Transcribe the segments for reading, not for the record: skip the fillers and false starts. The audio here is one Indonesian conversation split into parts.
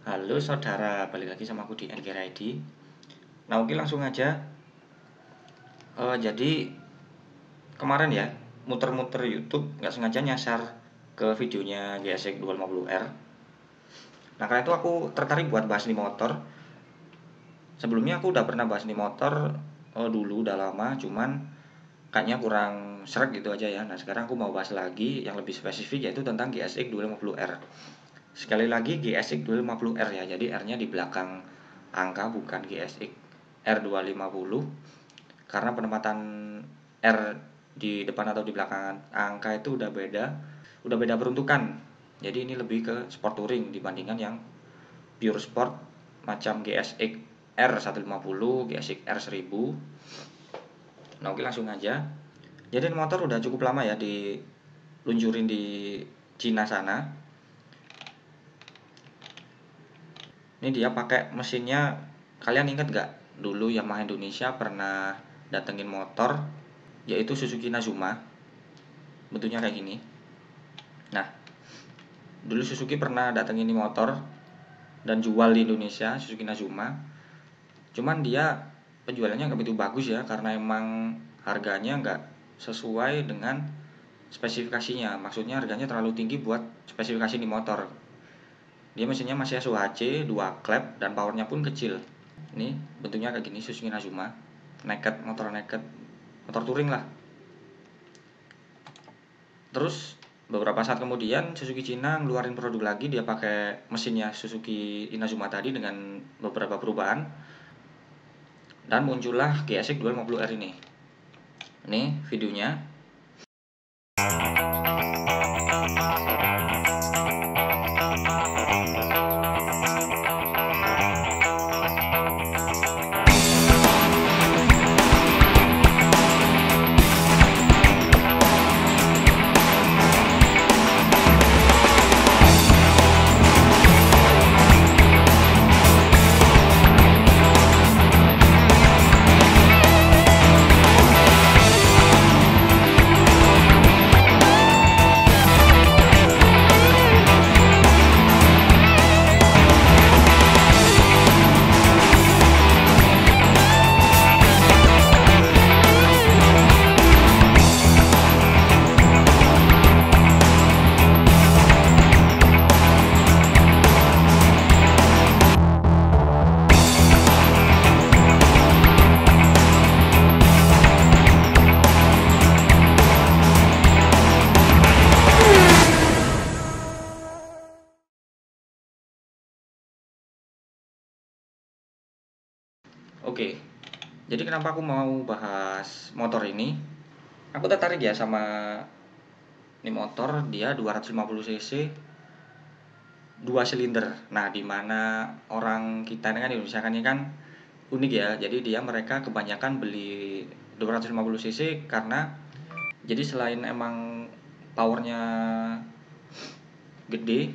Halo saudara, balik lagi sama aku di NGR ID. Nah oke langsung aja. Jadi kemarin ya muter-muter YouTube nggak sengaja nyasar ke videonya GSX 250R. Nah karena itu aku tertarik buat bahas ini motor. Sebelumnya aku udah pernah bahas ini motor dulu udah lama, cuman kayaknya kurang sreg gitu aja ya. Nah sekarang aku mau bahas lagi yang lebih spesifik yaitu tentang GSX 250R. Sekali lagi GSX 250R ya, jadi R-nya di belakang angka bukan GSX R250 karena penempatan R di depan atau di belakang angka itu udah beda peruntukan. Jadi ini lebih ke sport touring dibandingkan yang pure sport macam GSX R150, GSX R1000. Nah, oke langsung aja. Jadi motor udah cukup lama ya diluncurin di Cina sana. Ini dia pakai mesinnya, kalian inget gak dulu Yamaha Indonesia pernah datengin motor yaitu Suzuki Nazuma, bentuknya kayak gini. Nah dulu Suzuki pernah datengin ini motor dan jual di Indonesia Suzuki Nazuma, cuman dia penjualannya nggak begitu bagus ya karena emang harganya nggak sesuai dengan spesifikasinya. Maksudnya harganya terlalu tinggi buat spesifikasi ini motor. Dia mesinnya masih SOHC 2 klep dan powernya pun kecil. Ini bentuknya kayak gini Suzuki Nazuma, naked, motor touring lah. Terus beberapa saat kemudian Suzuki Cina ngeluarin produk lagi, dia pakai mesinnya Suzuki Inazuma tadi dengan beberapa perubahan dan muncullah GSX 250R ini. Ini videonya. Oke, jadi kenapa aku mau bahas motor ini? Aku tertarik ya sama ini motor, dia 250 cc 2 silinder. Nah, dimana orang kita ini kan Indonesia kan ini kan unik ya. Jadi mereka kebanyakan beli 250 cc karena jadi selain emang powernya gede,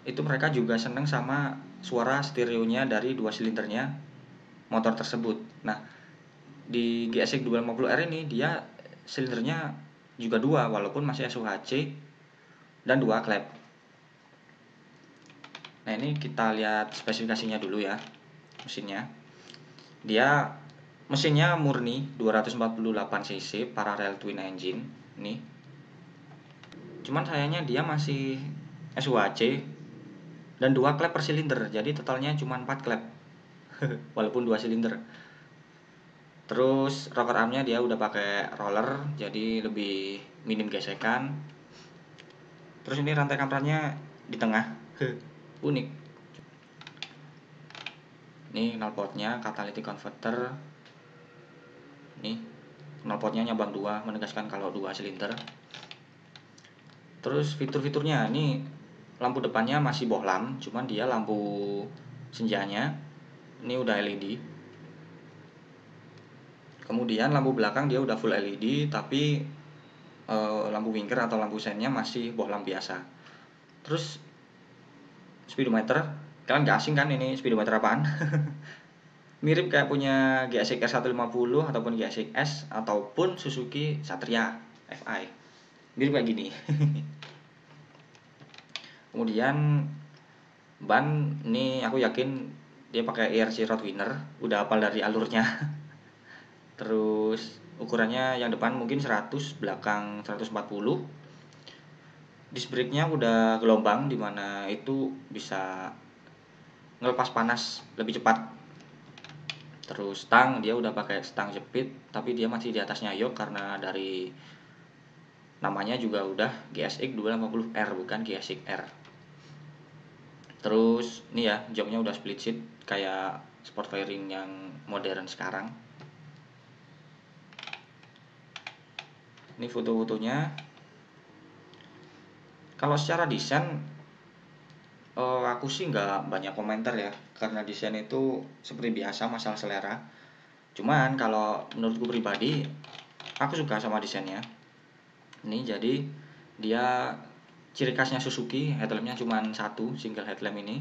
itu mereka juga seneng sama suara stereonya dari 2 silindernya motor tersebut. Nah, di GSX 250R ini dia silindernya juga 2 walaupun masih SOHC dan 2 klep. Nah, ini kita lihat spesifikasinya dulu ya. Mesinnya murni 248 cc parallel twin engine nih. Cuman sayangnya dia masih SOHC dan 2 klep per silinder. Jadi totalnya cuma 4 klep. Walaupun 2 silinder. Terus rocker armnya dia udah pakai roller, jadi lebih minim gesekan. Terus ini rantai kameranya di tengah, unik. Ini knalpotnya catalytic converter. Nih knalpotnya nyabang 2, menegaskan kalau 2 silinder. Terus fitur-fiturnya, ini lampu depannya masih bohlam, cuman dia lampu senjanya ini udah LED. Kemudian lampu belakang dia udah full LED, tapi lampu winker atau lampu sennya masih bohlam biasa. Terus speedometer, kalian gak asing kan ini speedometer apaan? Mirip kayak punya GSX R150 ataupun GSX S ataupun Suzuki Satria FI. Mirip kayak gini. Kemudian Ban ini aku yakin dia pakai ERC Roadwinner, udah hafal dari alurnya. Terus ukurannya yang depan mungkin 100, belakang 140. Disc brake-nya udah gelombang, dimana itu bisa ngelepas panas lebih cepat. Terus stang dia udah pakai stang jepit, tapi dia masih di atasnya yok karena dari namanya juga udah GSX 250R bukan GSX R. Terus ini ya, joknya udah split seat kayak sport fairing yang modern sekarang. Ini foto-fotonya. Kalau secara desain, aku sih nggak banyak komentar ya, karena desain itu seperti biasa, masalah selera. Cuman kalau menurutku pribadi, aku suka sama desainnya. Ini jadi dia ciri khasnya Suzuki, headlampnya cuma satu, single headlamp ini.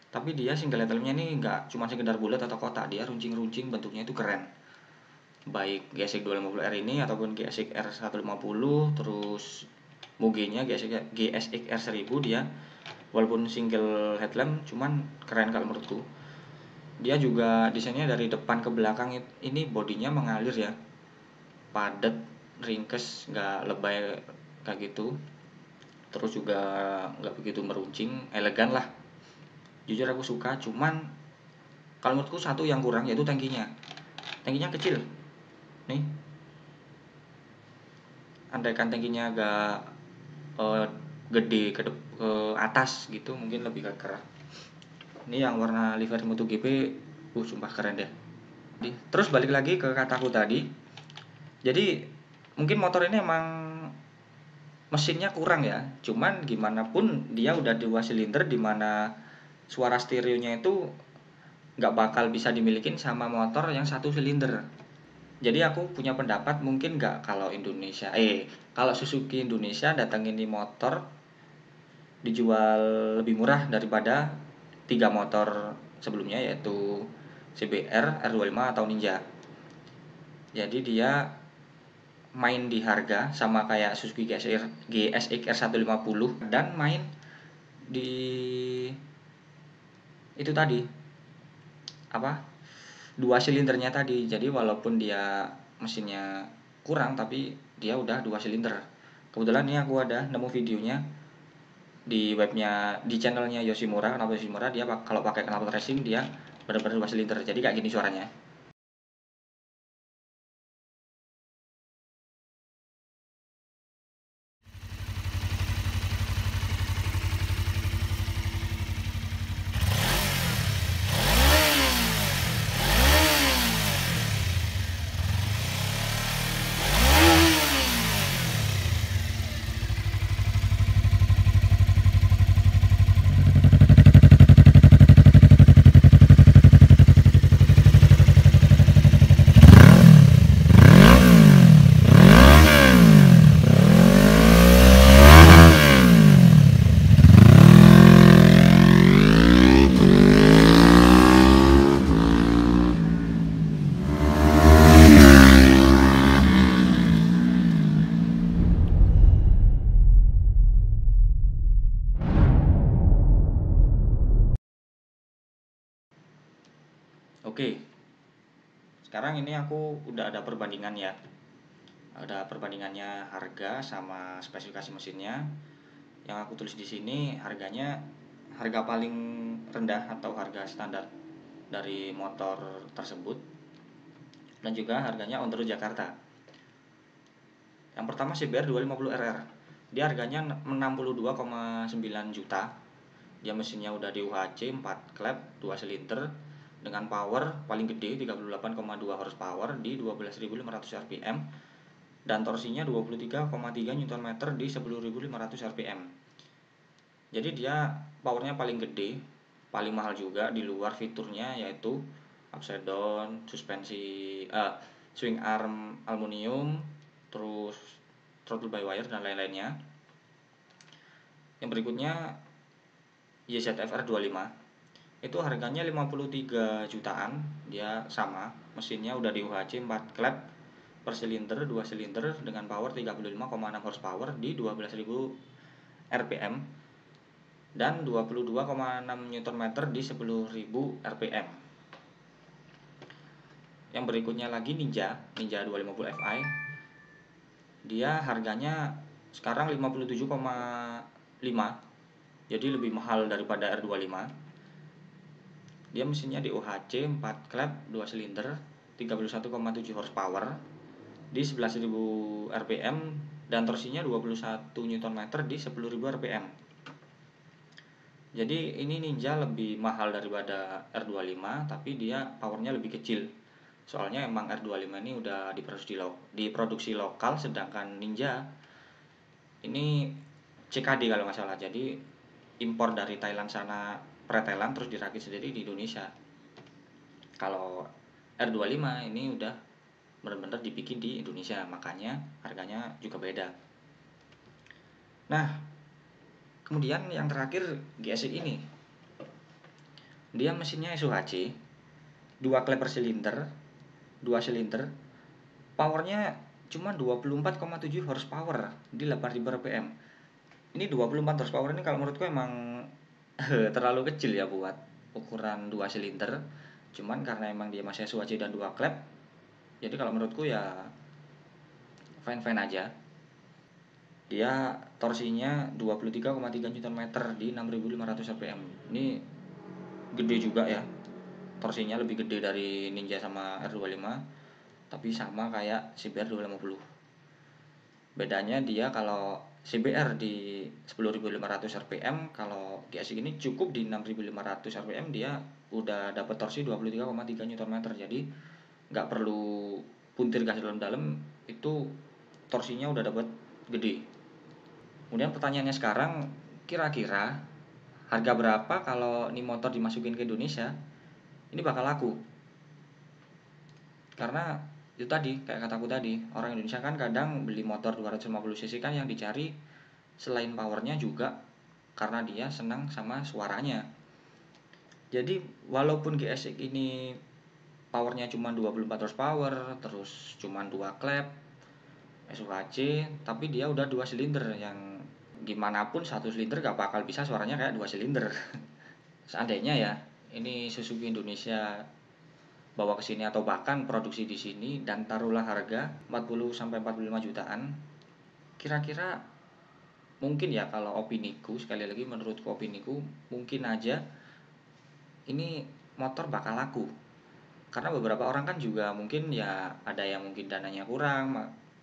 Tapi dia single headlampnya ini nggak cuma sekedar bulat atau kotak, dia runcing-runcing, bentuknya itu keren. Baik GSX 250R ini ataupun GSX R150, terus Muge-nya GSX R1000, dia walaupun single headlamp cuman keren kalau menurutku. Dia juga desainnya dari depan ke belakang ini bodinya mengalir ya, padat, ringkes, nggak lebay kayak gitu. Terus juga nggak begitu meruncing, elegan lah. Jujur aku suka, cuman kalau menurutku satu yang kurang yaitu tangkinya. Tangkinya kecil nih, andaikan tangkinya agak gede ke atas gitu mungkin lebih keker. Ini yang warna livery MotoGP, sumpah keren deh. Terus balik lagi ke kataku tadi. Jadi mungkin motor ini emang mesinnya kurang ya. Cuman gimana pun dia udah 2 silinder, dimana suara stereonya itu nggak bakal bisa dimilikin sama motor yang 1 silinder. Jadi aku punya pendapat mungkin nggak kalau kalau Suzuki Indonesia datangin di motor dijual lebih murah daripada 3 motor sebelumnya, yaitu CBR, R25 atau Ninja. Jadi dia main di harga sama kayak Suzuki GSX R150 dan main di itu tadi apa 2 silindernya tadi. Jadi walaupun dia mesinnya kurang tapi dia udah 2 silinder. Kebetulan ini aku ada nemu videonya di webnya, di channelnya Yoshimura. Kenapa Yoshimura, dia kalau pakai knalpot racing dia benar-benar 2 silinder, jadi kayak gini suaranya. Oke, sekarang ini aku udah ada perbandingan ya. Ada perbandingannya harga sama spesifikasi mesinnya. Yang aku tulis di sini harganya, harga paling rendah atau harga standar dari motor tersebut, dan juga harganya on the road Jakarta. Yang pertama CBR 250RR. Dia harganya 62,9 juta. Dia mesinnya udah di UHC 4 klep 2 silinder dengan power paling gede 38,2 horsepower di 12.500 rpm dan torsinya 23,3 Nm di 10.500 rpm. Jadi dia powernya paling gede, paling mahal juga. Di luar fiturnya yaitu upside down, suspensi swing arm aluminium, terus throttle by wire dan lain-lainnya. Yang berikutnya YZF-R 25. Itu harganya 53 jutaan. Dia sama, mesinnya udah di UHC 4 klep per silinder, 2 silinder dengan power 35,6 horsepower di 12.000 rpm. dan 22,6 Nm di 10.000 rpm. Yang berikutnya lagi Ninja 250 Fi. Dia harganya sekarang 57,5, jadi lebih mahal daripada R25. Dia mesinnya DOHC 4 klep 2 silinder 31,7 horsepower di 11.000 rpm dan torsinya 21 Nm di 10.000 rpm. Jadi ini Ninja lebih mahal daripada R25, tapi dia powernya lebih kecil. Soalnya emang R25 ini udah diproduksi lokal, sedangkan Ninja ini CKD kalau nggak salah. Jadi impor dari Thailand sana, pretelan terus dirakit sendiri di Indonesia. Kalau R25 ini udah benar-benar dibikin di Indonesia, makanya harganya juga beda. Nah, kemudian yang terakhir GSX ini. Dia mesinnya SUHC, 2 klep per silinder, 2 silinder. Powernya cuma 24,7 horsepower di 8.000 rpm. Ini 24 horsepower ini kalau menurutku emang terlalu kecil ya buat ukuran 2 silinder. Cuman karena emang dia masih SUHC dan 2 klep, jadi kalau menurutku ya fine-fine aja. Dia torsinya 23,3 Nm di 6.500 rpm. Ini gede juga ya. Torsinya lebih gede dari Ninja sama R25, tapi sama kayak CBR 250. Bedanya dia kalau CBR di 10.500 rpm, kalau GSX ini cukup di 6.500 rpm dia udah dapat torsi 23,3 Nm. Jadi nggak perlu puntir gas dalam-dalam, itu torsinya udah dapat gede. Kemudian pertanyaannya sekarang, kira-kira harga berapa kalau ini motor dimasukin ke Indonesia ini bakal laku? Karena itu tadi, kayak kataku tadi, orang Indonesia kan kadang beli motor 250 cc kan yang dicari selain powernya juga karena dia senang sama suaranya. Jadi walaupun GSX ini powernya cuma 24 horsepower, terus cuma 2 klep SUHC, tapi dia udah 2 silinder yang gimana pun 1 silinder gak bakal bisa suaranya kayak 2 silinder. Seandainya ya ini Suzuki Indonesia bawa ke sini atau bahkan produksi di sini dan taruhlah harga 40 sampai 45 jutaan. Kira-kira mungkin ya, kalau opiniku, sekali lagi menurutku opiniku, mungkin aja ini motor bakal laku. Karena beberapa orang kan juga mungkin ya ada yang mungkin dananya kurang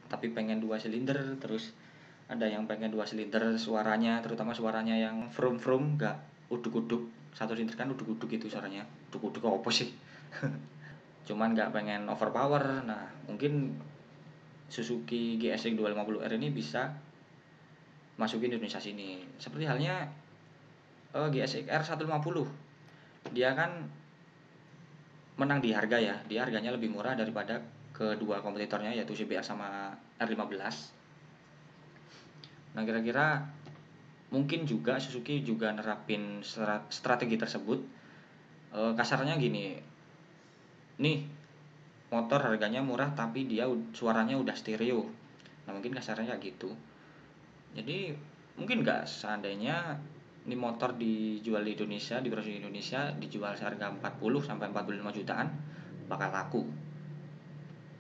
tapi pengen 2 silinder, terus ada yang pengen 2 silinder suaranya, terutama suaranya yang vroom gak uduk-uduk. 1 silinder kan uduk-uduk itu suaranya. Uduk-uduk apa sih? Cuman gak pengen overpower. Nah, mungkin Suzuki GSX 250R ini bisa masukin Indonesia sini. Seperti halnya GSX R 150. Dia kan menang di harga ya. Dia harganya lebih murah daripada kedua kompetitornya yaitu CBR sama R15. Nah, kira-kira mungkin juga Suzuki juga nerapin strategi tersebut. Kasarnya gini, nih motor harganya murah tapi dia suaranya udah stereo. Nah, mungkin kasarnya kayak gitu. Jadi mungkin nggak seandainya ini motor dijual di Indonesia, diproduksi di Indonesia, dijual seharga 40 sampai 45 jutaan bakal laku.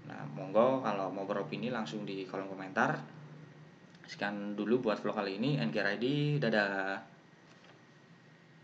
Nah, monggo kalau mau beropini langsung di kolom komentar. Sekian dulu buat vlog kali ini. NGRID, dadah.